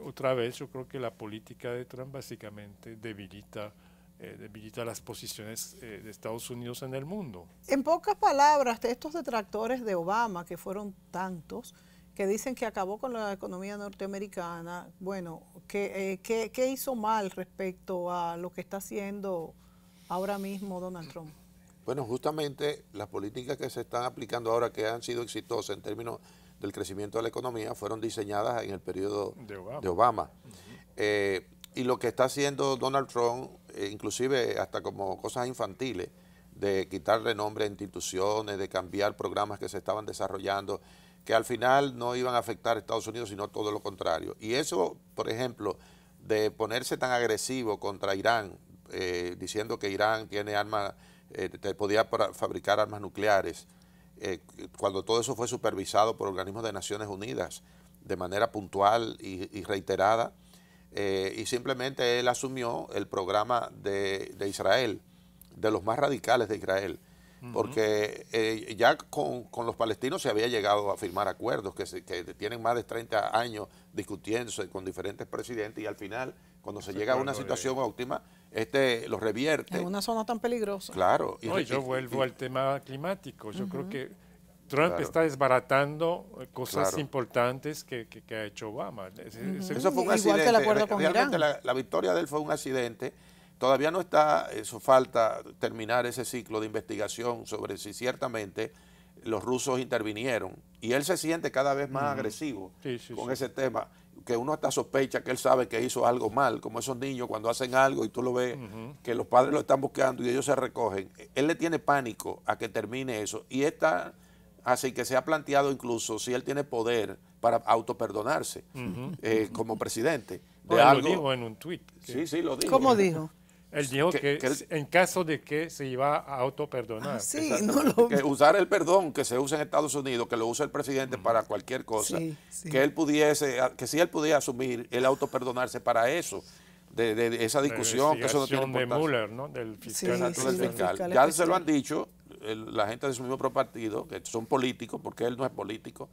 otra vez yo creo que la política de Trump básicamente debilita las posiciones de Estados Unidos en el mundo. En pocas palabras, estos detractores de Obama, que fueron tantos, que dicen que acabó con la economía norteamericana, bueno, ¿qué hizo mal respecto a lo que está haciendo ahora mismo Donald Trump? Bueno, justamente las políticas que se están aplicando ahora, que han sido exitosas en términos del crecimiento de la economía, fueron diseñadas en el periodo de Obama. Y lo que está haciendo Donald Trump, inclusive hasta como cosas infantiles, de quitarle nombre a instituciones, de cambiar programas que se estaban desarrollando, que al final no iban a afectar a Estados Unidos, sino todo lo contrario. Y eso, por ejemplo, de ponerse tan agresivo contra Irán, diciendo que Irán tiene armas, podía fabricar armas nucleares, cuando todo eso fue supervisado por organismos de Naciones Unidas de manera puntual y reiterada, y simplemente él asumió el programa de Israel, de los más radicales de Israel, porque ya con los palestinos se había llegado a firmar acuerdos que tienen más de 30 años discutiéndose con diferentes presidentes, y al final, cuando se llega a una situación óptima, los revierte. En una zona tan peligrosa. Claro. Yo vuelvo al tema climático. Yo creo que Trump está desbaratando cosas importantes que ha hecho Obama. Eso fue un accidente. Que el acuerdo con realmente Irán. La victoria de él fue un accidente. Todavía no está, eso falta terminar ese ciclo de investigación sobre si ciertamente los rusos intervinieron. Y él se siente cada vez más agresivo con ese tema, que uno hasta sospecha que él sabe que hizo algo mal, como esos niños cuando hacen algo y tú lo ves, que los padres lo están buscando y ellos se recogen. Él le tiene pánico a que termine eso. Y está así que se ha planteado incluso si él tiene poder para autoperdonarse como presidente. Lo dijo en un tuit. Sí, lo dijo. ¿Cómo dijo? Él dijo que en caso de que se iba a autoperdonar. Que usar el perdón que se usa en Estados Unidos, que lo usa el presidente para cualquier cosa, que él pudiese, que si él pudiera asumir el autoperdonarse para eso. de esa discusión, que eso no tiene de importancia. Mueller, ¿no? Del fiscal. Exacto, del fiscal. Ya se lo han dicho, la gente de su mismo partido, que son políticos, porque él no es político,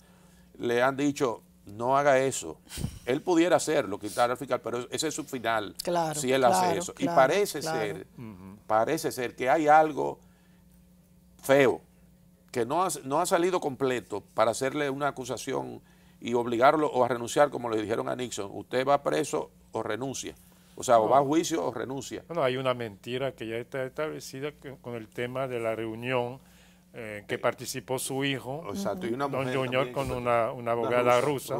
le han dicho, no haga eso. Él pudiera hacerlo, quitar al fiscal, pero ese es su final, claro, si él hace eso. Y parece ser que hay algo feo, que no ha salido completo para hacerle una acusación y obligarlo o a renunciar, como le dijeron a Nixon. Usted va preso o renuncia. O sea, o va a juicio o renuncia. Bueno, hay una mentira que ya está establecida con el tema de la reunión que participó su hijo, exacto, y una Don mujer Junior, con una abogada rusa,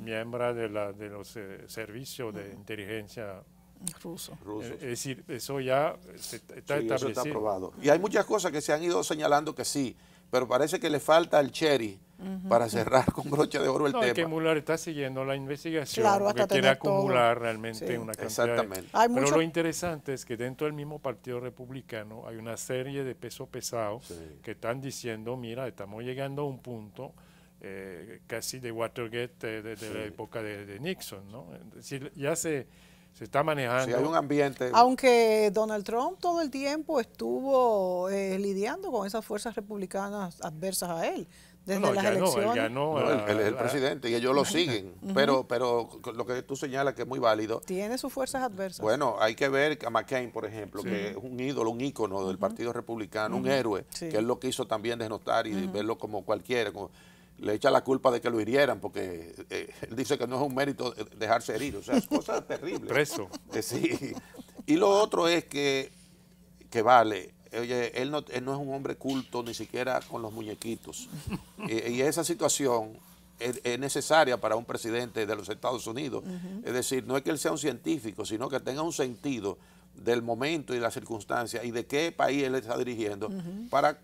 miembro de los servicios de inteligencia ruso. Es decir, eso ya está establecido. Eso está aprobado. Y hay muchas cosas que se han ido señalando que sí, pero parece que le falta el cherry para cerrar con broche de oro el tema. Es que Mueller está siguiendo la investigación, claro, porque quiere acumular realmente una cantidad. Exactamente. Pero lo interesante es que dentro del mismo Partido Republicano hay una serie de pesos pesados que están diciendo, mira, estamos llegando a un punto casi de Watergate de la época de Nixon, ¿no? Es decir, ya se está manejando. Sí, hay un ambiente. Aunque Donald Trump todo el tiempo estuvo lidiando con esas fuerzas republicanas adversas a él. Desde las elecciones. Él ganó. Él es el presidente y ellos lo siguen. Pero lo que tú señalas que es muy válido. Tiene sus fuerzas adversas. Bueno, hay que ver a McCain, por ejemplo, que es un ídolo, un ícono del Partido Republicano, un héroe, que él lo quiso también desnotar y verlo como cualquiera. Le echa la culpa de que lo hirieran, porque él dice que no es un mérito dejarse herir. O sea, es cosa terrible. Preso. Sí. Y lo otro es que vale. Oye, él no es un hombre culto ni siquiera con los muñequitos. Y esa situación es necesaria para un presidente de los Estados Unidos. Es decir, no es que él sea un científico, sino que tenga un sentido del momento y de las circunstancias y de qué país él está dirigiendo para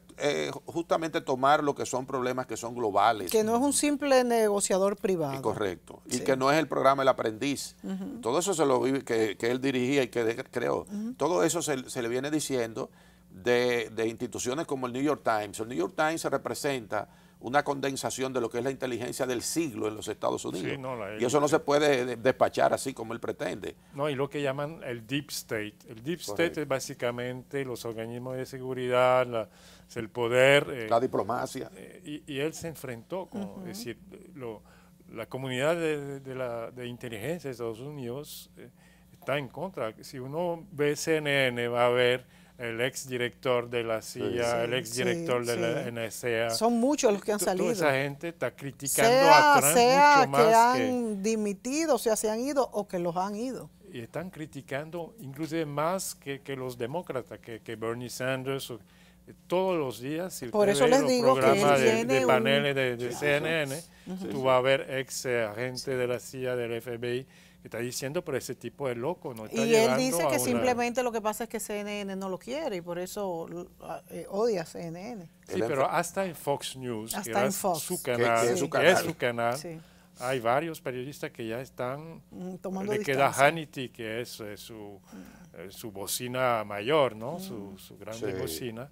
justamente tomar lo que son problemas que son globales. Que no es un simple negociador privado. Correcto. Y que no es el programa El Aprendiz. Todo eso se lo vive, que él dirigía y que creó. Todo eso se le viene diciendo de instituciones como el New York Times. El New York Times se representa una condensación de lo que es la inteligencia del siglo en los Estados Unidos. Sí, y eso no se puede despachar así como él pretende. No, y lo que llaman el Deep State. El Deep State es básicamente los organismos de seguridad, el poder. La diplomacia. Y él se enfrentó con, es decir, la comunidad de inteligencia de Estados Unidos está en contra. Si uno ve CNN va a ver el exdirector de la CIA, el exdirector de la NSA. Son muchos los que han salido. Toda esa gente está criticando a Trump mucho más que han dimitido, o sea, se han ido o que los han ido. Y están criticando inclusive más que los demócratas, que Bernie Sanders. Todos los días, si por eso les digo que él de paneles de CNN, tú vas a ver ex agente de la CIA, del FBI, que está diciendo, pero ese tipo es loco. No está y él dice que simplemente lo que pasa es que CNN no lo quiere y por eso odia a CNN. Sí, pero hasta en Fox News, hasta que en Fox. Su canal, que es su canal, hay varios periodistas que ya están tomando le queda Hannity, que es su bocina mayor, ¿no? Su grande bocina.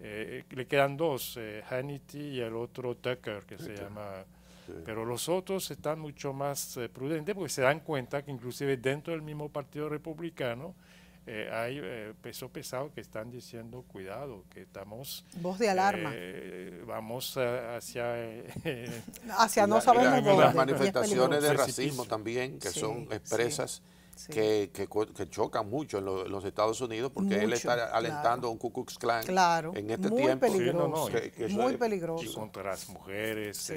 Le quedan dos, Hannity y el otro Tucker, que se llama... Pero los otros están mucho más prudentes porque se dan cuenta que inclusive dentro del mismo Partido Republicano hay peso pesado que están diciendo, cuidado, que estamos... Voz de alarma. Vamos hacia... hacia no sabemos dónde. Las manifestaciones de racismo también, que son expresas, que chocan mucho en los Estados Unidos, porque él está alentando un Ku Klux Klan en este tiempo. Peligroso, muy peligroso. Y contra las mujeres,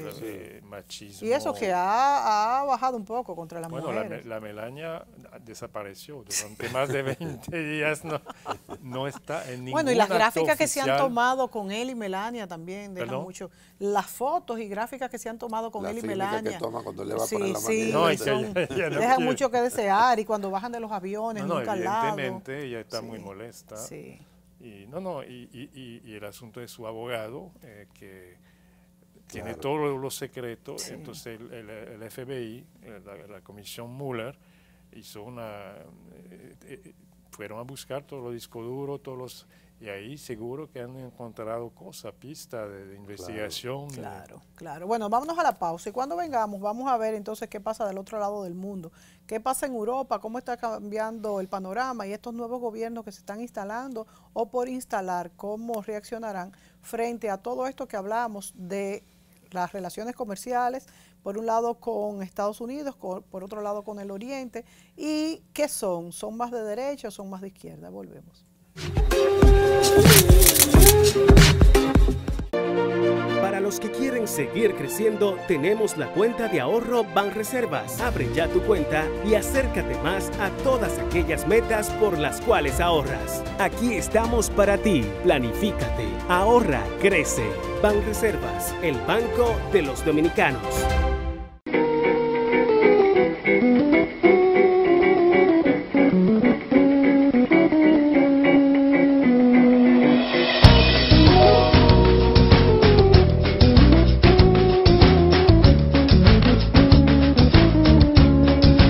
machismo. Y eso que ha bajado un poco contra las mujeres. Bueno, la Melania desapareció durante más de 20 días, no está en ningún Bueno, y las gráficas que oficial. se han tomado con él y Melania también dejan mucho. Las fotos y gráficas que se han tomado con él y Melania. Que toma cuando le va a poner la mano. Dejan mucho que desear y cuando bajan de los aviones, nunca al lado. Evidentemente ella está muy molesta. Sí. Y el asunto de su abogado, que tiene todos los secretos. Entonces el FBI, la comisión Mueller, hizo fueron a buscar todos los discos duros, y ahí seguro que han encontrado cosas, pistas de investigación. Claro. Bueno, vámonos a la pausa y cuando vengamos vamos a ver entonces qué pasa del otro lado del mundo, qué pasa en Europa, cómo está cambiando el panorama y estos nuevos gobiernos que se están instalando o por instalar, cómo reaccionarán frente a todo esto que hablamos de las relaciones comerciales, por un lado con Estados Unidos, por otro lado con el Oriente, y qué son más de derecha o son más de izquierda. Volvemos. Para los que quieren seguir creciendo, tenemos la cuenta de ahorro Banreservas. Abre ya tu cuenta y acércate más a todas aquellas metas por las cuales ahorras. Aquí estamos para ti. Planifícate, ahorra, crece. Banreservas, el banco de los dominicanos.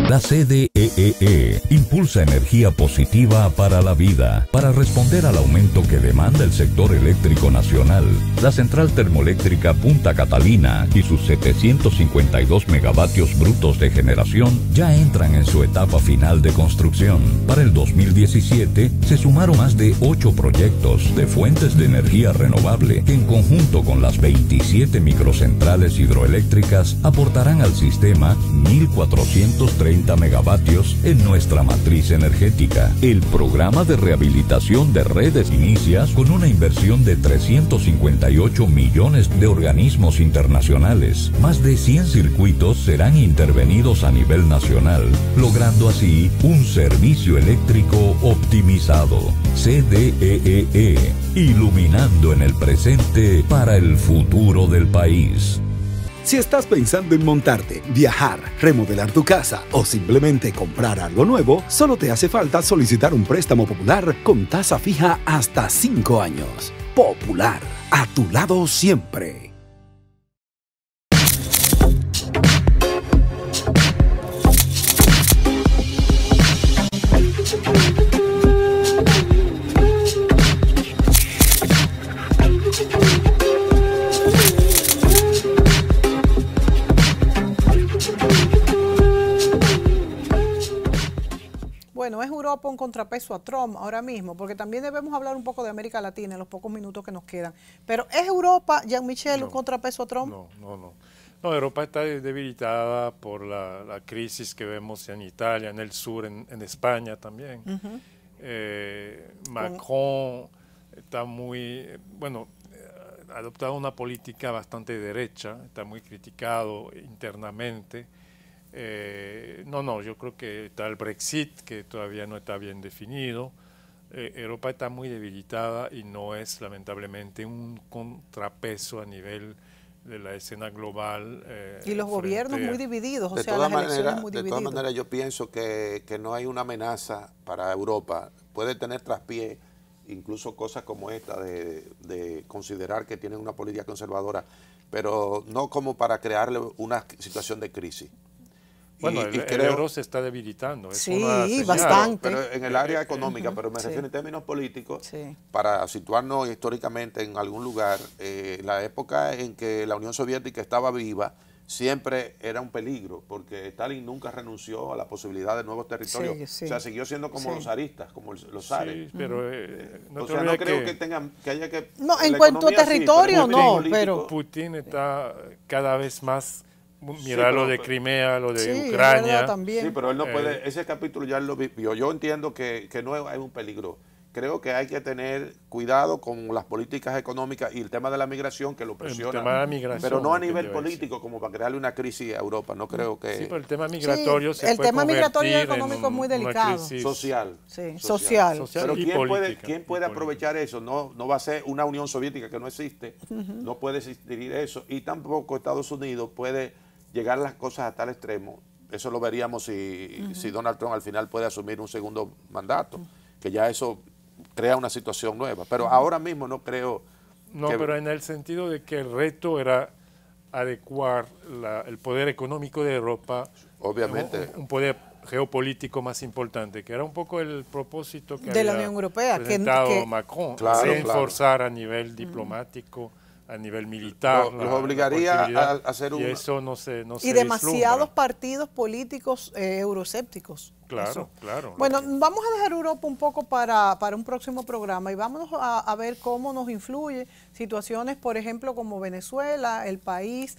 La CDEE impulsa energía positiva para la vida. Para responder al aumento que demanda el sector eléctrico nacional, la central termoeléctrica Punta Catalina y sus 752 megavatios brutos de generación ya entran en su etapa final de construcción. Para el 2017 se sumaron más de 8 proyectos de fuentes de energía renovable que en conjunto con las 27 microcentrales hidroeléctricas aportarán al sistema 1.430 megavatios en nuestra matriz energética. El programa de rehabilitación de redes inicia con una inversión de 358 millones de organismos internacionales. Más de 100 circuitos serán intervenidos a nivel nacional, logrando así un servicio eléctrico optimizado. CDEE, iluminando en el presente para el futuro del país. Si estás pensando en montarte, viajar, remodelar tu casa o simplemente comprar algo nuevo, solo te hace falta solicitar un préstamo popular con tasa fija hasta 5 años. Popular, a tu lado siempre. Bueno, ¿es Europa un contrapeso a Trump ahora mismo? Porque también debemos hablar un poco de América Latina en los pocos minutos que nos quedan. Pero ¿es Europa, Jean-Michel, un contrapeso a Trump? No, Europa está debilitada por la crisis que vemos en Italia, en el sur, en España también. Macron está muy, ha adoptado una política bastante derecha, está muy criticado internamente. Yo creo que está el Brexit, que todavía no está bien definido. Europa está muy debilitada y no es lamentablemente un contrapeso a nivel de la escena global. Y los gobiernos muy divididos, de todas maneras yo pienso que no hay una amenaza para Europa. Puede tener traspié incluso cosas como esta de considerar que tienen una política conservadora, pero no como para crearle una situación de crisis. Bueno, el euro se está debilitando. Sí, bastante. Pero en el área económica, pero me refiero en términos políticos, para situarnos históricamente en algún lugar, la época en que la Unión Soviética estaba viva, siempre era un peligro, porque Stalin nunca renunció a la posibilidad de nuevos territorios. O sea, siguió siendo como los zaristas, como los zares. Sí, pero o sea, no creo que haya que... No, en cuanto a territorio, pero Putin está cada vez más... Mira lo de Crimea, lo de Ucrania. Sí, pero él no puede, ese capítulo ya lo vivió. Yo entiendo que no hay un peligro. Creo que hay que tener cuidado con las políticas económicas y el tema de la migración que lo presiona. El tema de la migración, pero no a nivel político como para crearle una crisis a Europa. No creo que... Sí, pero el tema migratorio el tema migratorio y económico es muy delicado. Social. Sí, social. Pero ¿quién puede aprovechar eso? No va a ser una Unión Soviética que no existe. No puede existir eso. Y tampoco Estados Unidos puede llegar las cosas a tal extremo. Eso lo veríamos si Donald Trump al final puede asumir un segundo mandato, que ya eso crea una situación nueva. Pero ahora mismo no creo... pero en el sentido de que el reto era adecuar el poder económico de Europa, obviamente, un poder geopolítico más importante, que era un poco el propósito que de la había Unión Europea, presentado Macron, claro, reforzar a nivel diplomático, a nivel militar. Los obligaría a hacer y eso no se y demasiados vislumbra. partidos políticos euroescépticos. Claro, Eso. claro. Bueno, vamos a dejar Europa un poco para un próximo programa y vámonos a ver cómo nos influye situaciones, por ejemplo, como Venezuela, el país,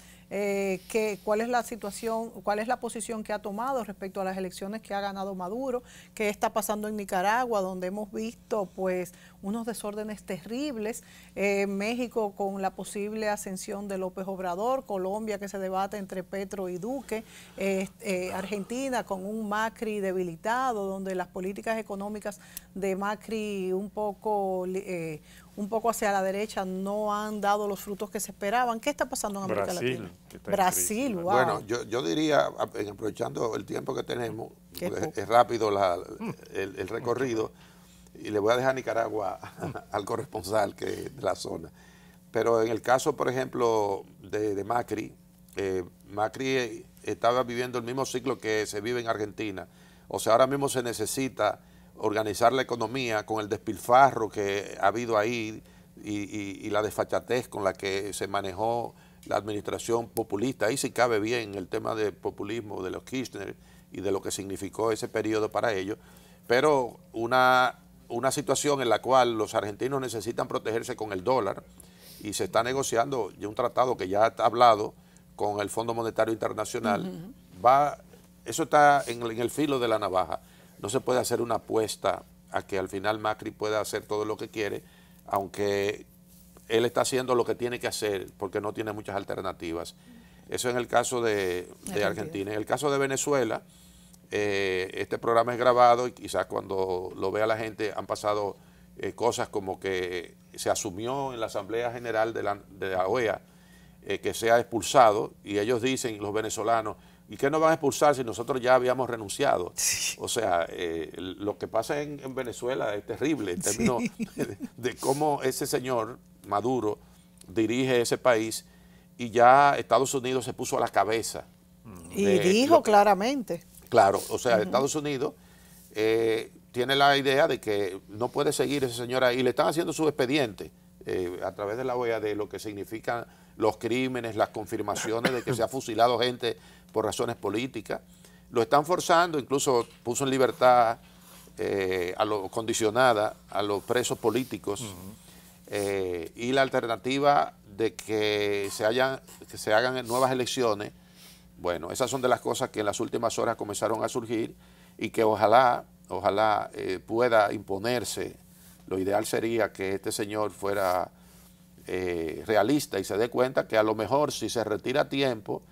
cuál es la situación, cuál es la posición que ha tomado respecto a las elecciones que ha ganado Maduro, qué está pasando en Nicaragua, donde hemos visto pues unos desórdenes terribles, México con la posible ascensión de López Obrador, Colombia que se debate entre Petro y Duque, Argentina con un Macri debilitado, donde las políticas económicas de Macri un poco hacia la derecha no han dado los frutos que se esperaban. ¿Qué está pasando en América Latina? Brasil, wow. Bueno, yo diría, aprovechando el tiempo que tenemos, es rápido el recorrido, y le voy a dejar Nicaragua al corresponsal que es de la zona. Pero en el caso, por ejemplo, de Macri, Macri estaba viviendo el mismo ciclo que se vive en Argentina. O sea, ahora mismo se necesita organizar la economía con el despilfarro que ha habido ahí y la desfachatez con la que se manejó la administración populista. Ahí sí cabe bien el tema del populismo de los Kirchner y de lo que significó ese periodo para ellos, pero una situación en la cual los argentinos necesitan protegerse con el dólar y se está negociando ya un tratado que ya está hablado con el Fondo Monetario Internacional. Eso está en el filo de la navaja. No se puede hacer una apuesta a que al final Macri pueda hacer todo lo que quiere, aunque él está haciendo lo que tiene que hacer porque no tiene muchas alternativas. Eso en el caso de Argentina. En el caso de Venezuela, este programa es grabado y quizás cuando lo vea la gente han pasado cosas como que se asumió en la Asamblea General de la OEA que sea expulsado, y ellos dicen, los venezolanos, ¿y qué nos van a expulsar si nosotros ya habíamos renunciado? Sí. O sea, lo que pasa en Venezuela es terrible en términos de cómo ese señor Maduro dirige ese país, y ya Estados Unidos se puso a la cabeza. Y dijo claramente. Claro, o sea, Estados Unidos tiene la idea de que no puede seguir ese señor ahí. Le están haciendo su expediente a través de la OEA de lo que significan los crímenes, las confirmaciones de que se ha fusilado gente por razones políticas. Lo están forzando, incluso puso en libertad condicionada a los presos políticos. Y la alternativa de que se hagan nuevas elecciones, bueno, esas son de las cosas que en las últimas horas comenzaron a surgir y que ojalá pueda imponerse. Lo ideal sería que este señor fuera realista y se dé cuenta que a lo mejor si se retira a tiempo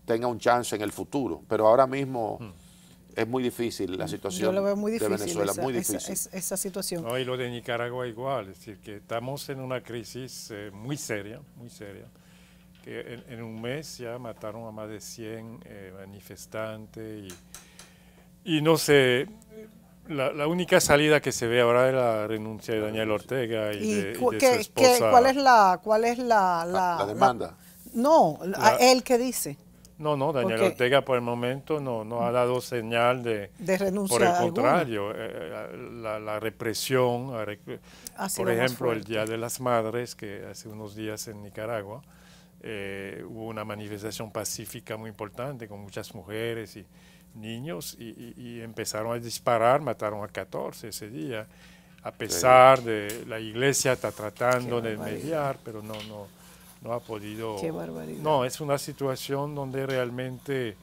tenga un chance en el futuro, pero ahora mismo es muy difícil la situación. Yo lo veo muy difícil, de Venezuela, muy difícil. Esa situación. No, y lo de Nicaragua igual, es decir, que estamos en una crisis muy seria, que en un mes ya mataron a más de 100 manifestantes y no sé, la única salida que se ve ahora es la renuncia de Daniel Ortega y de su esposa. ¿Cuál es la demanda? Él que dice. No, Daniel Ortega por el momento no ha dado señal de renuncia. Por el contrario, la represión, por ejemplo, el Día de las Madres, que hace unos días en Nicaragua, hubo una manifestación pacífica muy importante con muchas mujeres y niños y empezaron a disparar, mataron a 14 ese día, a pesar de la iglesia está tratando de mediar, pero no ha podido. Qué barbaridad. No, es una situación donde realmente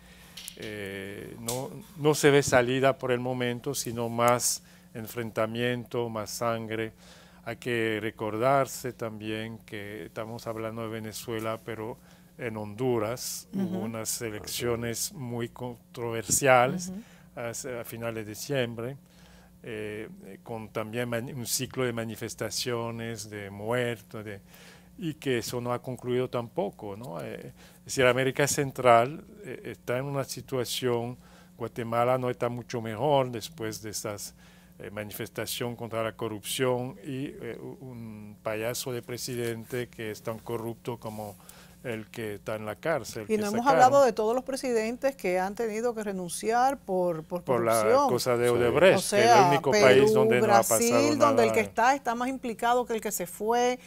no se ve salida por el momento, sino más enfrentamiento, más sangre. Hay que recordarse también que estamos hablando de Venezuela, pero en Honduras hubo unas elecciones muy controversiales a finales de diciembre, con también un ciclo de manifestaciones, de muertos, y que eso no ha concluido tampoco, ¿no? Es decir, América Central está en una situación, Guatemala no está mucho mejor después de estas manifestación contra la corrupción y un payaso de presidente que es tan corrupto como el que está en la cárcel. Y no hemos hablado de todos los presidentes que han tenido que renunciar por corrupción. La cosa de Odebrecht, o sea, que es el único Perú, país donde Brasil, no ha pasado nada. donde el que está más implicado que el que se fue.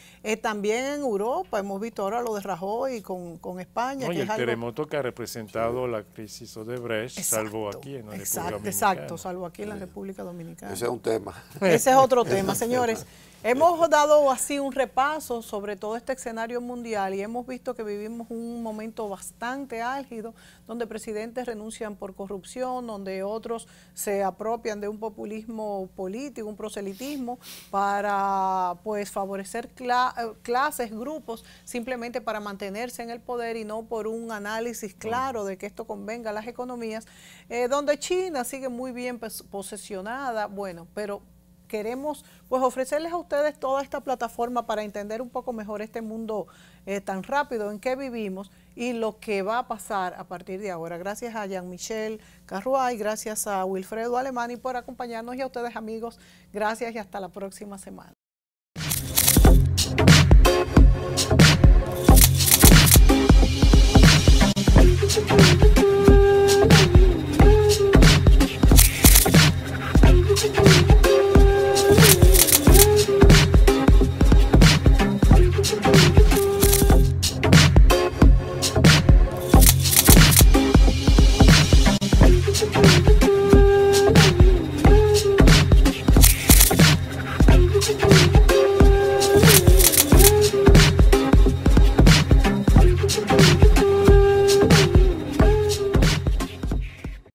También en Europa hemos visto ahora lo de Rajoy con España. No, y que el es terremoto que ha representado la crisis Odebrecht, salvo aquí en la República Dominicana. Exacto, salvo aquí en la República Dominicana. Ese es un tema. Ese es otro tema, señores. Hemos dado así un repaso sobre todo este escenario mundial y hemos visto que vivimos un momento bastante álgido donde presidentes renuncian por corrupción, donde otros se apropian de un populismo político, un proselitismo para pues favorecer clases, grupos, simplemente para mantenerse en el poder y no por un análisis claro de que esto convenga a las economías, donde China sigue muy bien posesionada, bueno, pero queremos pues ofrecerles a ustedes toda esta plataforma para entender un poco mejor este mundo tan rápido en que vivimos y lo que va a pasar a partir de ahora. Gracias a Jean-Michel Carruay, gracias a Wilfredo Alemani por acompañarnos y a ustedes amigos, gracias y hasta la próxima semana.